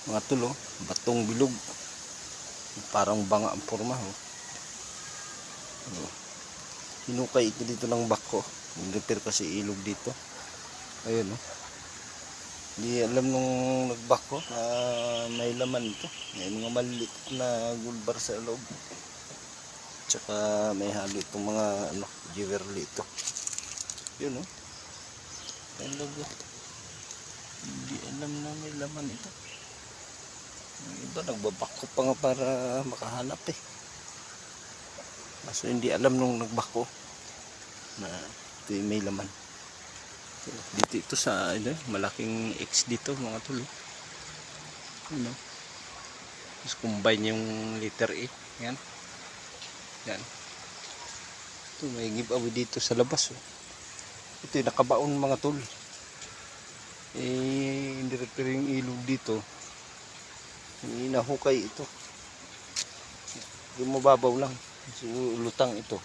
Mga tulo, batong bilog. Parang banga ang forma. Hinukay ito dito ng bako. Nag-repair kasi ilog dito. Ayun Hindi alam nung nagbako na may laman ito. May mga maliit na gulbar sa loob. Tsaka may halo itong mga jewelry ito. Yun Talaga. Hindi alam na may laman ito. Yung iba nagbabako pa nga para makahanap Kaso hindi alam nung nagbako na ito may laman. Dito ito sa malaking X dito mga tulo. Tapos combine yung letter E. Yan. Ito may giveaway dito sa labas. Ito yung nakabaon mga tol. Hindi repair yung ilog dito. Hinahukay ito. Yung mababaw lang. So, lutang ito.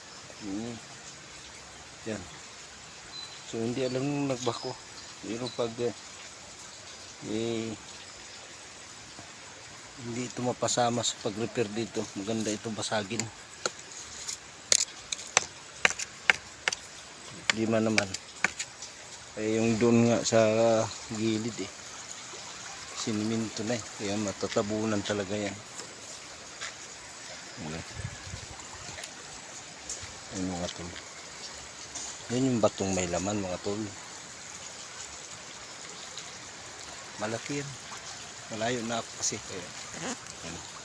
Yan. So hindi alam nung nagbako. Pero pag hindi ito mapasama sa pag-repair dito, maganda ito basagin. Di man naman. Yung doon nga sa gilid siniminto na kaya matatabunan talaga yan. Ayun mga tol. Yan yung batong may laman mga tol. Malaki yan. Malayo na ako kasi. Ayan.